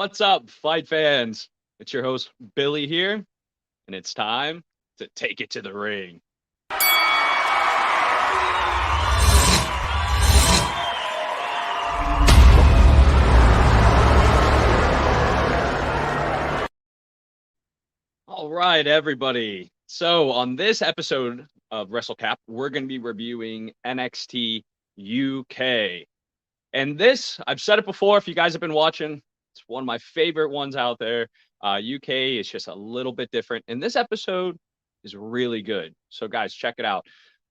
What's up, fight fans? It's your host, Billy here, and it's time to take it to the ring. All right, everybody. So, on this episode of Wrestlecap, we're going to be reviewing NXT UK. And this, I've said it before, if you guys have been watching, it's one of my favorite ones out there. UK is just a little bit different. And this episode is really good. So, guys, check it out.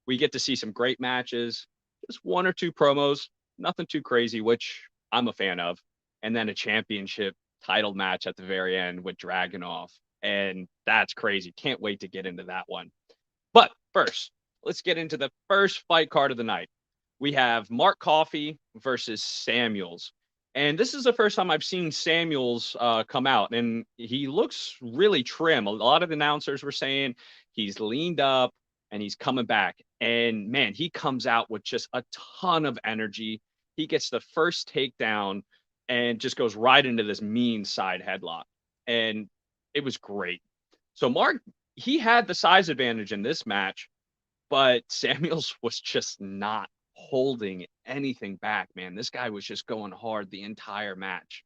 We get to see some great matches, just one or two promos, nothing too crazy, which I'm a fan of. And then a championship title match at the very end with Dragonoff. And that's crazy. Can't wait to get into that one. But first, let's get into the first fight card of the night. We have Mark Coffey versus Samuels. And this is the first time I've seen Samuels come out, and he looks really trim. A lot of announcers were saying he's leaned up and he's coming back. And man, he comes out with just a ton of energy. He gets the first takedown and just goes right into this mean side headlock. And it was great. So Mark, he had the size advantage in this match, but Samuels was just not holding anything back, man. This guy was just going hard the entire match.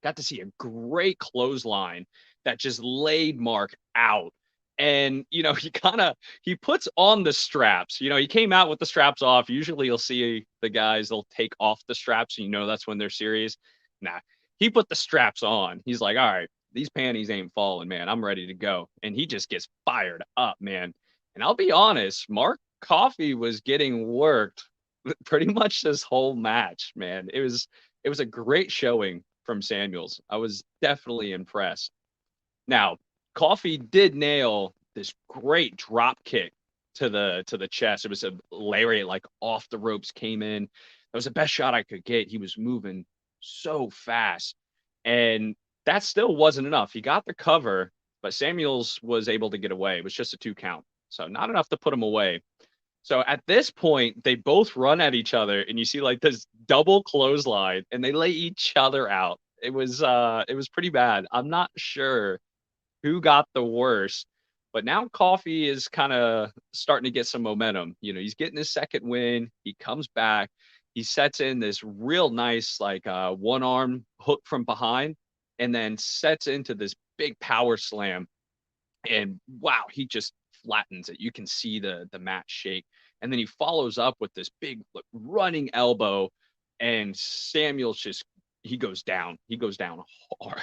Got to see a great clothesline that just laid Mark out. And, he puts on the straps. He came out with the straps off. Usually you'll see the guys, they'll take off the straps. And that's when they're serious. Nah, he put the straps on. He's like, all right, these panties ain't falling, man. I'm ready to go. And he just gets fired up, man. And I'll be honest, Mark Coffey was getting worked pretty much this whole match, man. It was a great showing from Samuels. I was definitely impressed. Now, Coffey did nail this great drop kick to the chest. It was a lariat, like off the ropes, came in. That was the best shot I could get. He was moving so fast. And that still wasn't enough. He got the cover, but Samuels was able to get away. It was just a 2 count. So not enough to put him away. So at this point, they both run at each other, and you see like this double clothesline, and they lay each other out. It was pretty bad. I'm not sure who got the worst, but now Coffey is kind of starting to get some momentum. He's getting his second win. He comes back. He sets in this real nice like one arm hook from behind, and then sets into this big power slam. And wow, he just flattens it. You can see the mat shake. And then he follows up with this big running elbow, and Samuels he goes down. He goes down hard.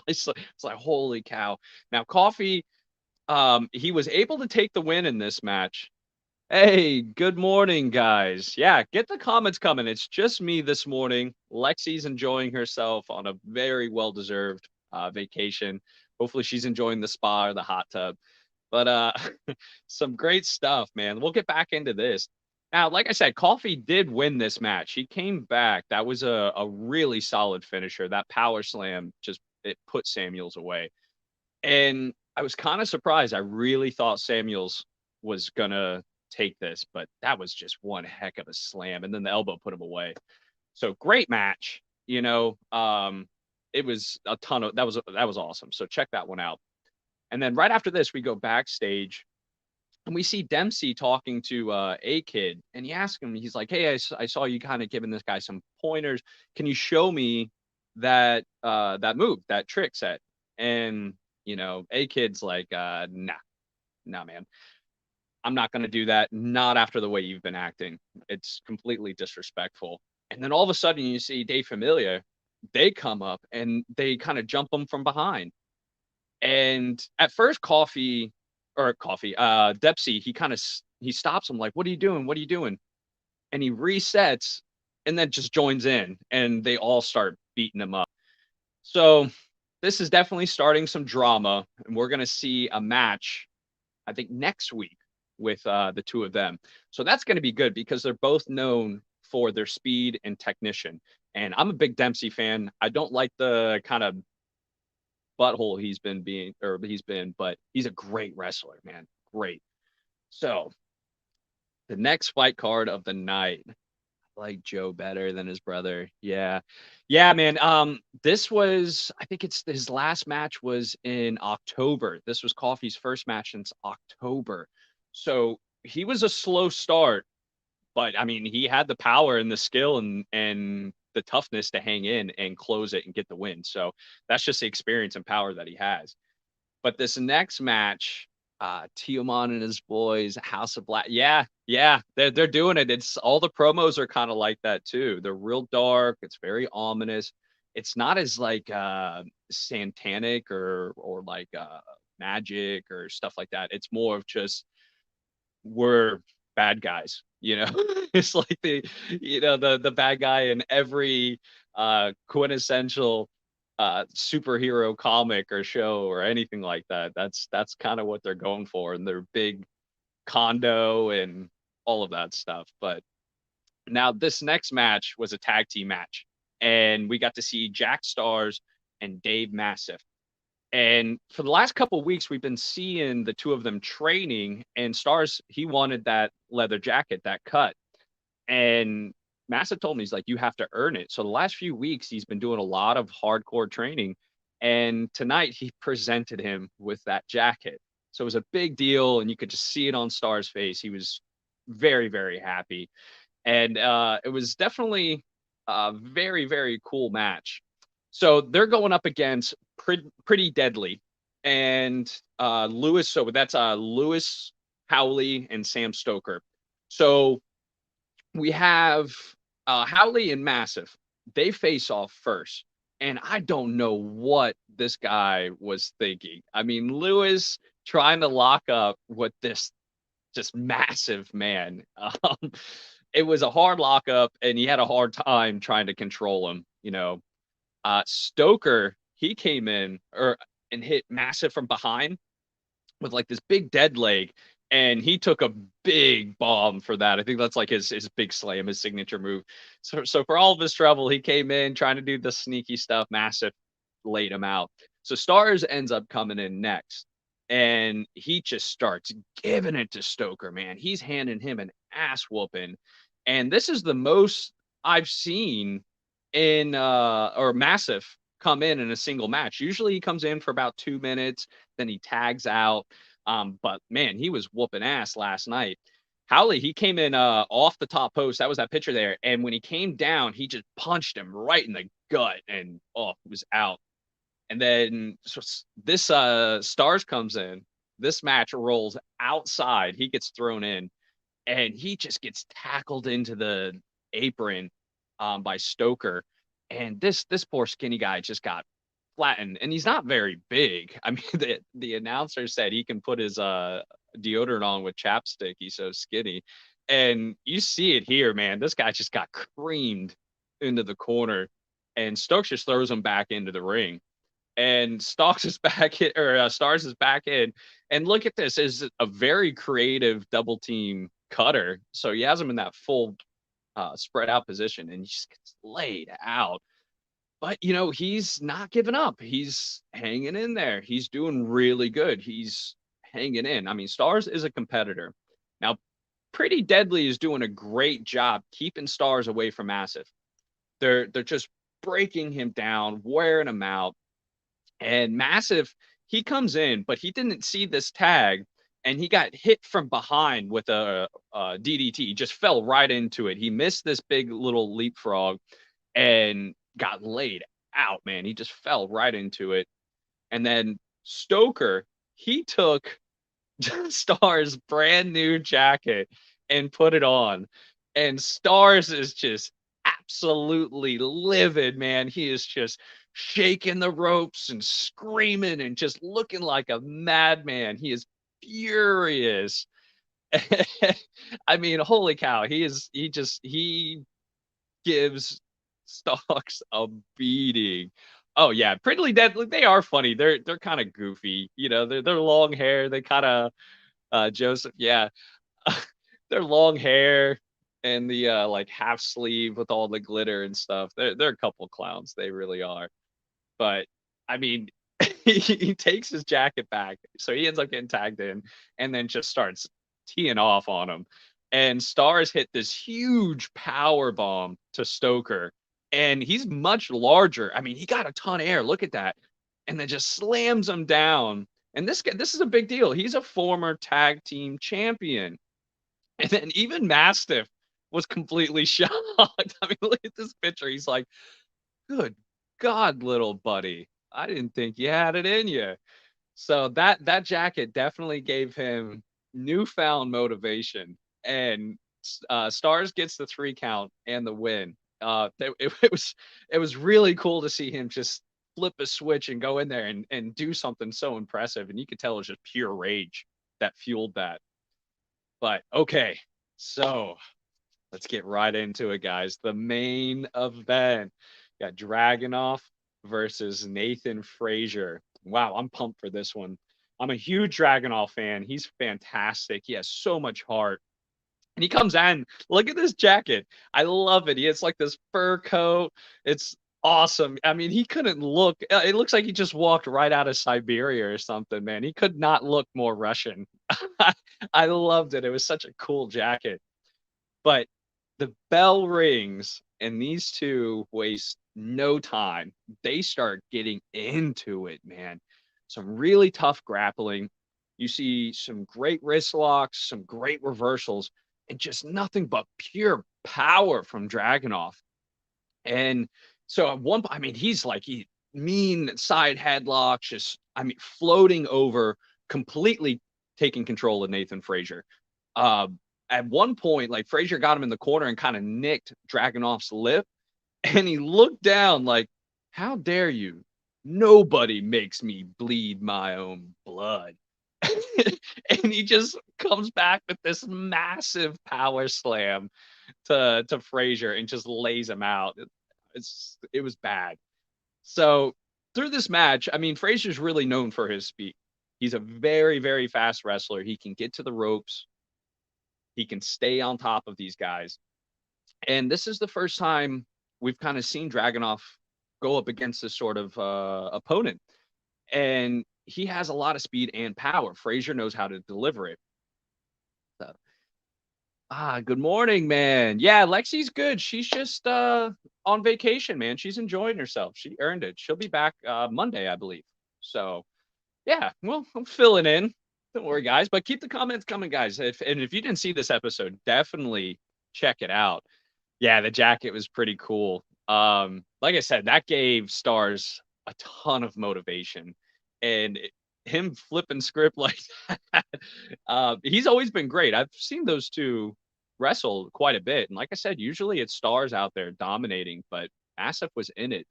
It's like, holy cow. Now, Coffey, he was able to take the win in this match. Hey, good morning, guys. Yeah, get the comments coming. It's just me this morning. Lexi's enjoying herself on a very well-deserved vacation. Hopefully she's enjoying the spa or the hot tub. But some great stuff, man. We'll get back into this. Now, like I said, Coffey did win this match. He came back. That was a really solid finisher. That power slam it put Samuels away. And I was kind of surprised. I really thought Samuels was gonna take this, but that was just one heck of a slam. And then the elbow put him away. So great match. It was a ton of that was awesome. So check that one out. And then right after this, we go backstage and we see Dempsey talking to A-Kid, and he asks him, he's like, hey, I saw you kind of giving this guy some pointers. Can you show me that move, that trick set? And, A-Kid's like, nah, man. I'm not going to do that. Not after the way you've been acting. It's completely disrespectful. And then all of a sudden you see Dave Familia. They come up and they kind of jump him from behind. And at first Dempsey, he stops him like, what are you doing? What are you doing? And he resets and then just joins in, and they all start beating him up. So this is definitely starting some drama, and we're going to see a match, I think, next week with the two of them. So that's going to be good because they're both known for their speed and technician. And I'm a big Dempsey fan. I don't like the kind of butthole he's been, but he's a great wrestler, man. Great. So the next fight card of the night, like Joe better than his brother. Yeah. Yeah, man. This was, I think it's his last match was in October. This was Coffey's first match since October. So he was a slow start, but I mean, he had the power and the skill and the toughness to hang in and close it and get the win. So that's just the experience and power that he has. But this next match, Tiamat and his boys, House of Black. Yeah, yeah, they're doing it. It's all the promos are kind of like that too. They're real dark. It's very ominous. It's not as like satanic or like magic or stuff like that. It's more of just we're bad guys. It's like the bad guy in every quintessential superhero comic or show or anything like that. That's kind of what they're going for, and their big condo and all of that stuff. But now this next match was a tag team match, and we got to see Jack Stars and Dave Massive. And for the last couple of weeks, we've been seeing the two of them training, and Stars, he wanted that leather jacket, that cut. And Massive told me, he's like, you have to earn it. So the last few weeks, he's been doing a lot of hardcore training. And tonight, he presented him with that jacket. So it was a big deal, and you could just see it on Star's face. He was very, very happy. And it was definitely a very, very cool match. So they're going up against Pretty Deadly and Lewis. So that's Lewis Howley and Sam Stoker. So we have Howley and Massive. They face off first. And I don't know what this guy was thinking. I mean, Lewis trying to lock up with this just massive man. It was a hard lockup, and he had a hard time trying to control him. Stoker, he came in and hit Massive from behind with like this big dead leg, and he took a big bomb for that. I think that's like his big slam, his signature move. So for all of his trouble, he came in trying to do the sneaky stuff. Massive laid him out. So Stars ends up coming in next, and he just starts giving it to Stoker, man. He's handing him an ass whooping, and this is the most I've seen in or Massive come in a single match. Usually he comes in for about 2 minutes, then he tags out. But man, he was whooping ass last night. Howley, he came in off the top post. That was that picture there. And when he came down, he just punched him right in the gut, and it was out. And then so this Stars comes in. This match rolls outside. He gets thrown in, and he just gets tackled into the apron by Stoker. And this poor skinny guy just got flattened, and he's not very big. I mean, the announcer said he can put his deodorant on with chapstick. He's so skinny, and you see it here, man. This guy just got creamed into the corner, and Stokes just throws him back into the ring. And Stokes is back in, or Stars is back in. And look at this, is a very creative double team cutter. So he has him in that full spread out position, and he just gets laid out. But he's not giving up. He's hanging in there. He's doing really good. He's hanging in. I mean, Stars is a competitor. Now, Pretty Deadly is doing a great job keeping Stars away from Massive. They're just breaking him down, wearing him out. And Massive, he comes in, but he didn't see this tag, and he got hit from behind with a DDT. He just fell right into it. He missed this big little leapfrog and got laid out, man. He just fell right into it. And then Stoker, he took Stars' brand new jacket and put it on. And Stars is just absolutely livid, man. He is just shaking the ropes and screaming and just looking like a madman. He is furious. I mean, holy cow. He gives Stokes a beating. Oh yeah, Pretty Deadly. They are funny. They're kind of goofy. They're long hair. They kind of Joseph. Yeah, their long hair and the like half sleeve with all the glitter and stuff. They're a couple clowns. They really are. But I mean, he takes his jacket back, so he ends up getting tagged in, and then just starts teeing off on him. and Stars hit this huge power bomb to Stoker, and he's much larger. I mean, he got a ton of air. Look at that, and then just slams him down. And this is a big deal. He's a former tag team champion, and then even Mastiff was completely shocked. I mean, look at this picture. He's like, "Good God, little buddy, I didn't think you had it in you." So that jacket definitely gave him newfound motivation, and Stars gets the 3 count and the win. It was really cool to see him just flip a switch and go in there and do something so impressive, and you could tell it was just pure rage that fueled that. But okay, so let's get right into it, guys. The main event. Got Dragonoff versus Nathan Frazier. Wow, I'm pumped for this one. I'm a huge Dragonoff fan. He's fantastic. He has so much heart. And he comes in. Look at this jacket. I love it. He has like this fur coat. It's awesome. I mean, he couldn't look. It looks like he just walked right out of Siberia or something, man. He could not look more Russian. I loved it. It was such a cool jacket. But the bell rings, and these two waste no time. They start getting into it, man. Some really tough grappling. You see some great wrist locks, some great reversals, and just nothing but pure power from Dragonoff. And so at one point, I mean, he's like mean side headlocks, just floating over, completely taking control of Nathan Frazier. At one point, like Frazier got him in the corner and kind of nicked Dragonoff's lip, and he looked down like, "How dare you? Nobody makes me bleed my own blood." And he just comes back with this massive power slam to Frazier and just lays him out. It was bad. So through this match, I mean, Frazier's really known for his speed. He's a very, very fast wrestler. He can get to the ropes. He can stay on top of these guys. And this is the first time we've kind of seen Dragonoff go up against this sort of opponent. And he has a lot of speed and power. Frazier knows how to deliver it. So, good morning, man. Yeah, Lexi's good. She's just on vacation, man. She's enjoying herself. She earned it. She'll be back Monday, I believe. So, yeah, well, I'm filling in. Don't worry, guys, but keep the comments coming, guys. If you didn't see this episode, definitely check it out. Yeah, the jacket was pretty cool. Like I said, that gave Stars a ton of motivation, and him flipping script like that, he's always been great. I've seen those two wrestle quite a bit, and like I said, usually it's Stars out there dominating, but Asif was in it.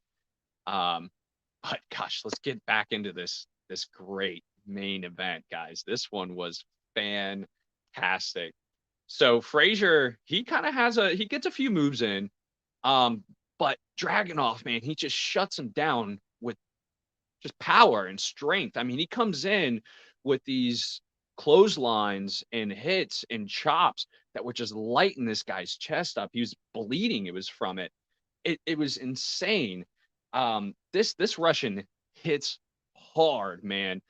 But gosh, let's get back into this great main event, guys. This one was fantastic. So Frazier, he kind of he gets a few moves in, but Dragonoff, man, he just shuts him down with just power and strength. I mean, he comes in with these clotheslines and hits and chops that would just lighten this guy's chest up. He was bleeding. It was from it. It was insane. This Russian hits hard, man.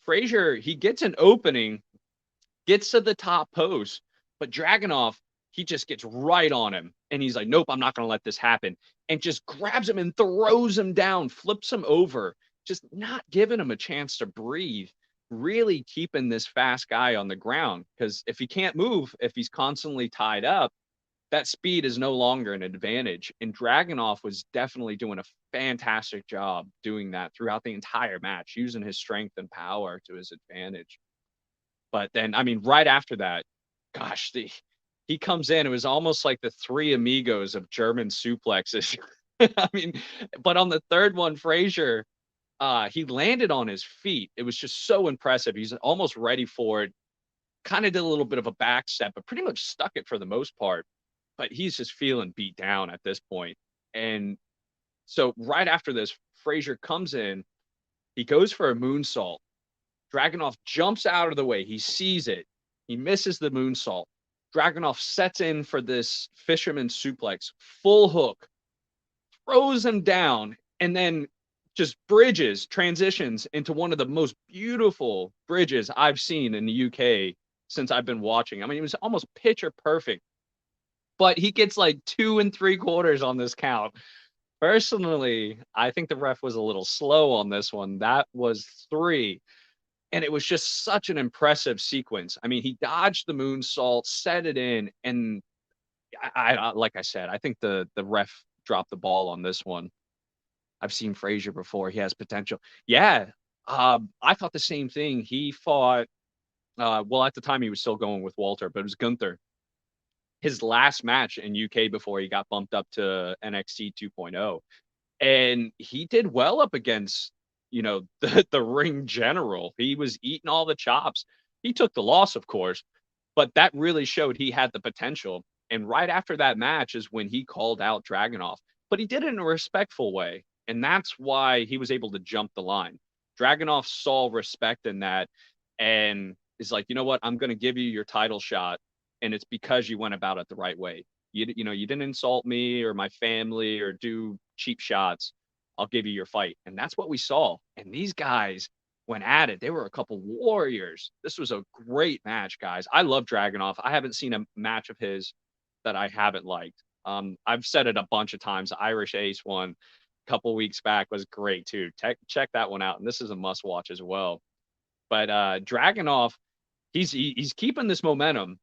Frazier, he gets an opening, gets to the top post, but Dragonoff, he just gets right on him. And he's like, "Nope, I'm not going to let this happen." And just grabs him and throws him down, flips him over, just not giving him a chance to breathe, really keeping this fast guy on the ground. Because if he can't move, if he's constantly tied up, that speed is no longer an advantage. And Dragonoff was definitely doing a fantastic job doing that throughout the entire match, using his strength and power to his advantage. But then, I mean, right after that, gosh, he comes in. It was almost like the Three Amigos of German suplexes. I mean, but on the third one, Frazier, he landed on his feet. It was just so impressive. He's almost ready for it. Kind of did a little bit of a back step, but pretty much stuck it for the most part. But he's just feeling beat down at this point. And so right after this, Frazier comes in. He goes for a moonsault. Dragonoff jumps out of the way. He sees it. He misses the moonsault. Dragonoff sets in for this fisherman suplex, full hook, throws him down, and then just transitions into one of the most beautiful bridges I've seen in the UK since I've been watching. I mean, it was almost picture perfect, but he gets like 2 3/4 on this count. Personally, I think the ref was a little slow on this one. That was 3. And it was just such an impressive sequence. I mean, he dodged the moonsault, set it in, and like I said, I think the ref dropped the ball on this one. I've seen Frazier before. He has potential. Yeah. I thought the same thing. He fought well, at the time he was still going with Walter, but it was Gunther. His last match in UK before he got bumped up to NXT 2.0. And he did well up against, the ring general. He was eating all the chops. He took the loss, of course, but that really showed he had the potential. And right after that match is when he called out Dragonoff, but he did it in a respectful way. And that's why he was able to jump the line. Dragonoff saw respect in that and is like, you know what? I'm going to give you your title shot. And it's because you went about it the right way. You didn't insult me or my family or do cheap shots. I'll give you your fight. And that's what we saw. And these guys went at it. They were a couple warriors. This was a great match, guys. I love Dragonoff. I haven't seen a match of his that I haven't liked. I've said it a bunch of times. The Irish Ace one a couple weeks back was great too. Check that one out. And this is a must watch as well. But Dragonoff, he's keeping this momentum.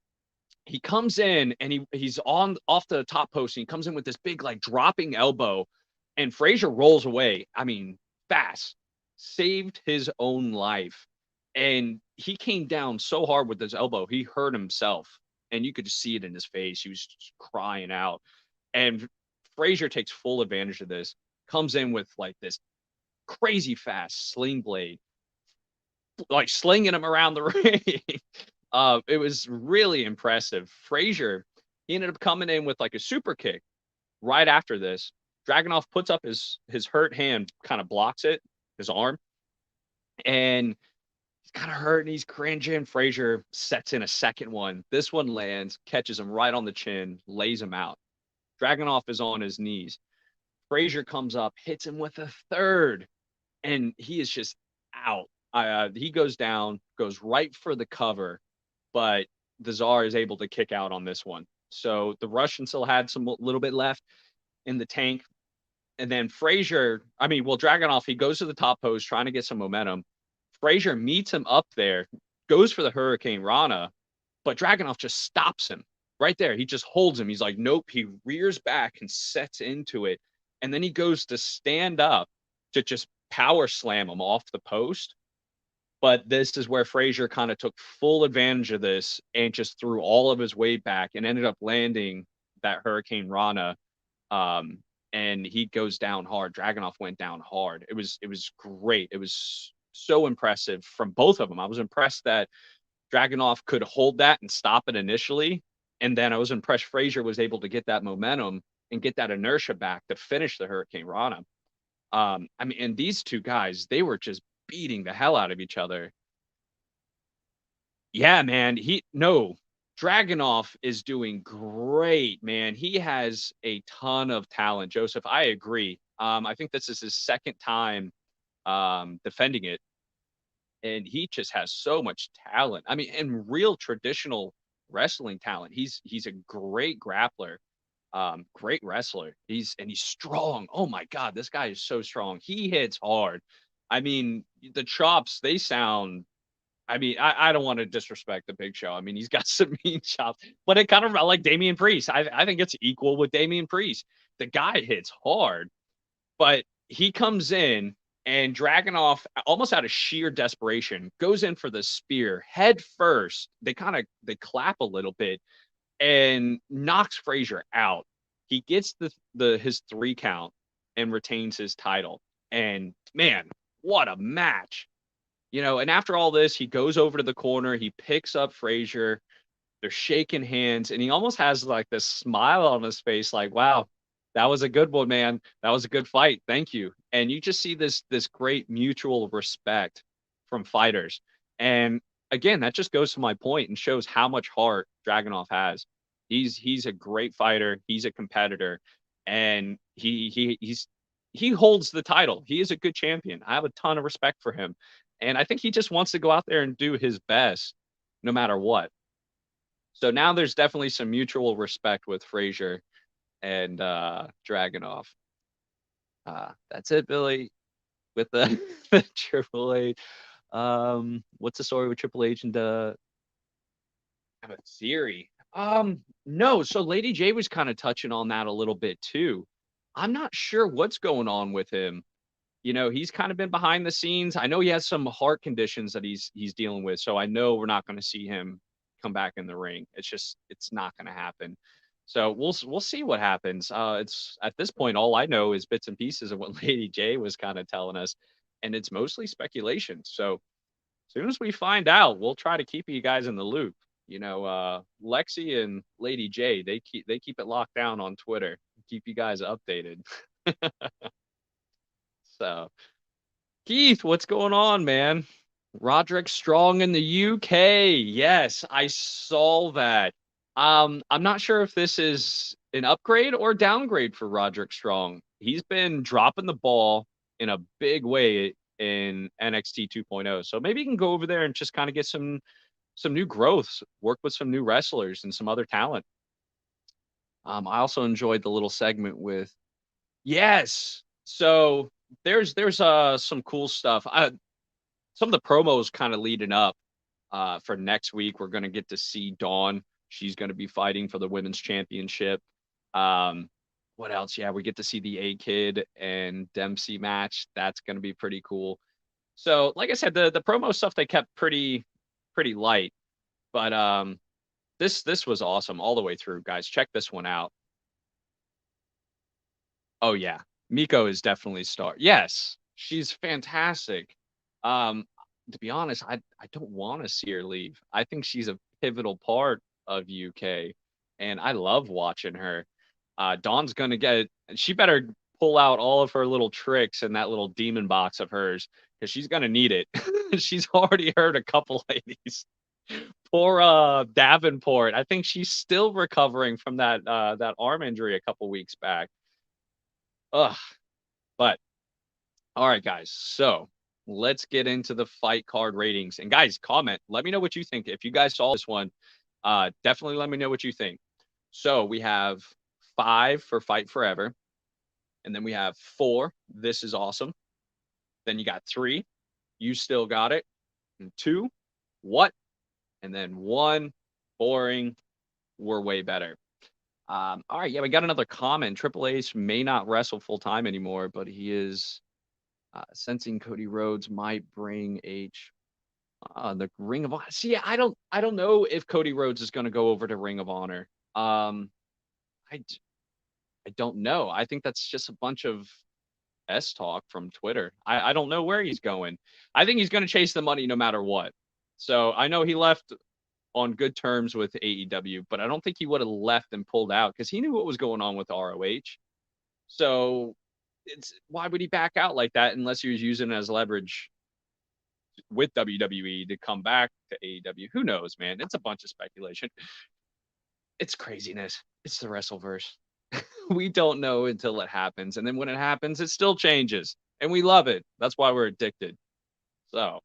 He comes in and he's on off the top post and he comes in with this big like dropping elbow and Frazier rolls away. I mean, fast, saved his own life. And he came down so hard with his elbow, he hurt himself. And you could just see it in his face. He was just crying out. And Frazier takes full advantage of this, comes in with like this crazy fast sling blade, like slinging him around the ring. It was really impressive. Frazier, he ended up coming in with like a super kick right after this. Dragonoff puts up his hurt hand, kind of blocks it, his arm, and he's kind of hurt and he's cringing. Frazier sets in a second one. This one lands, catches him right on the chin, lays him out. Dragonoff is on his knees. Frazier comes up, hits him with a third, and he is just out. He goes down, goes right for the cover, but the Tsar is able to kick out on this one. So the Russian still had some little bit left in the tank. And then Dragonoff, he goes to the top post trying to get some momentum. Frazier meets him up there, goes for the Hurricane Rana, but Dragonoff just stops him right there. He just holds him. He's like, nope. He rears back and sets into it. And then he goes to stand up to just power slam him off the post. But this is where Frazier kind of took full advantage of this and just threw all of his weight back and ended up landing that Hurricane Rana. And he goes down hard. Dragonoff went down hard. It was great. It was so impressive from both of them. I was impressed that Dragonoff could hold that and stop it initially. And then I was impressed Frazier was able to get that momentum and get that inertia back to finish the Hurricane Rana. And these two guys, they were just beating the hell out of each other. Yeah, man. Dragonoff is doing great, man. He has a ton of talent. Joseph, I agree. I think this is his second time defending it. And he just has so much talent. I mean, and real traditional wrestling talent. He's a great grappler, great wrestler. He's strong. Oh my God, this guy is so strong. He hits hard. I mean, the chops, they sound. I don't want to disrespect the Big Show. I mean, he's got some mean chops, but it kind of like Damian Priest. I think it's equal with Damian Priest. The guy hits hard, but he comes in and Dragonoff, almost out of sheer desperation, goes in for the spear head first. They clap a little bit and knocks Frazier out. He gets his 3 count and retains his title. And man, what a match. And after all this, he goes over to the corner, he picks up Frazier, they're shaking hands, and he almost has like this smile on his face, like, wow, that was a good one, man. That was a good fight. Thank you. And you just see this great mutual respect from fighters. And again, that just goes to my point and shows how much heart Dragonoff has. He's a great fighter, he's a competitor, and he holds the title. He is a good champion. I have a ton of respect for him. And I think he just wants to go out there and do his best no matter what. So now there's definitely some mutual respect with Frazier and Dragonoff. That's it, Billy, with the, the Triple H. What's the story with Triple H and I have a theory. No, so Lady J was kind of touching on that a little bit too. I'm not sure what's going on with him. You know, he's kind of been behind the scenes. I know he has some heart conditions that he's dealing with, so I know we're not going to see him come back in the ring. It's not going to happen. So we'll see what happens. It's at this point all I know is bits and pieces of what Lady J was kind of telling us, and it's mostly speculation. So as soon as we find out, we'll try to keep you guys in the loop. You know, Lexi and Lady J, they keep it locked down on Twitter, keep you guys updated. So Keith, what's going on, man? Roderick Strong in the UK. Yes, I saw that. I'm not sure if this is an upgrade or downgrade for Roderick Strong. He's been dropping the ball in a big way in NXT 2.0. So maybe you can go over there and just kind of get some new growths, work with some new wrestlers and some other talent. I also enjoyed the little segment with yes. So there's some cool stuff. Some of the promos kind of leading up for next week. We're going to get to see Dawn. She's going to be fighting for the women's championship. What else? Yeah, we get to see the A Kid and Dempsey match. That's going to be pretty cool. So, like I said, the promo stuff they kept pretty light, but this was awesome all the way through, guys. Check this one out. Oh yeah, Miko is definitely star. Yes, she's fantastic. Um, to be honest, I don't want to see her leave. I think she's a pivotal part of UK, and I love watching her. Dawn's gonna get. She better pull out all of her little tricks in that little demon box of hers because she's gonna need it. She's already hurt a couple ladies. Poor Davenport. I think she's still recovering from that arm injury a couple weeks back. Ugh. But all right, guys. So let's get into the fight card ratings. And guys, comment. Let me know what you think. If you guys saw this one, definitely let me know what you think. So we have 5 for Fight Forever. And then we have 4. This is awesome. Then you got 3. You still got it. And 2. What? And then 1. Boring. We're way better. All right. Yeah, we got another comment. Triple H may not wrestle full time anymore, but he is sensing Cody Rhodes might bring H the Ring of Honor. See, I don't know if Cody Rhodes is going to go over to Ring of Honor. I don't know. I think that's just a bunch of S talk from Twitter. I don't know where he's going. I think he's going to chase the money no matter what. So I know he left on good terms with AEW, but I don't think he would have left and pulled out because he knew what was going on with ROH. So it's why would he back out like that unless he was using it as leverage with WWE to come back to AEW? Who knows, man? It's a bunch of speculation. It's craziness. It's the Wrestleverse. We don't know until it happens. And then when it happens, it still changes. And we love it. That's why we're addicted. So,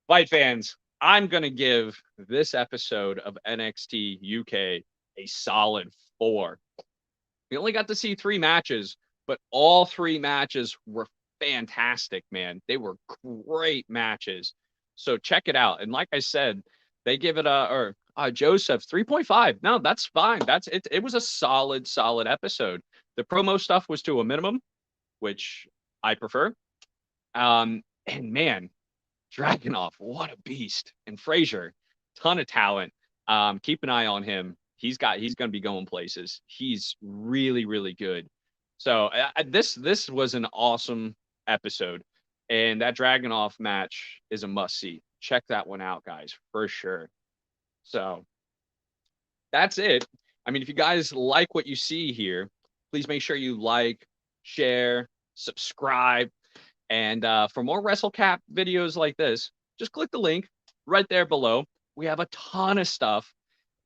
fight fans, I'm going to give this episode of NXT UK a solid 4. We only got to see 3 matches, but all 3 matches were fantastic, man. They were great matches. So check it out. And like I said, they give it Joseph 3.5. No, that's fine. That's it. It was a solid episode. The promo stuff was to a minimum, which I prefer. And man, Dragonoff, what a beast. And Frazier, ton of talent. Keep an eye on him. He's going to be going places. He's really good. So this was an awesome episode, and that Dragonoff match is a must see. Check that one out, guys, for sure. So that's it. I mean, if you guys like what you see here, please make sure you like, share, subscribe, and for more Wrestlecap videos like this, just click the link right there below. We have a ton of stuff.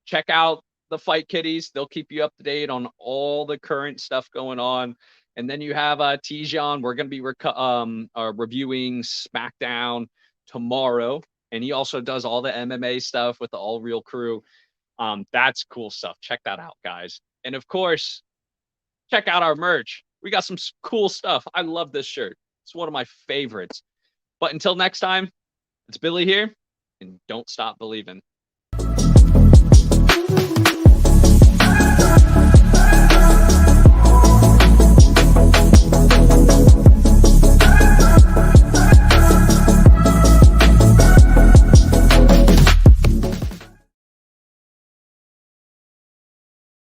Check out the Fight Kitties. They'll keep you up to date on all the current stuff going on. And then you have Tijan. We're going to be reviewing SmackDown tomorrow. And he also does all the MMA stuff with the All Real crew. That's cool stuff. Check that out, guys. And of course, check out our merch. We got some cool stuff. I love this shirt. It's one of my favorites. But until next time, it's Billy here, and don't stop believing.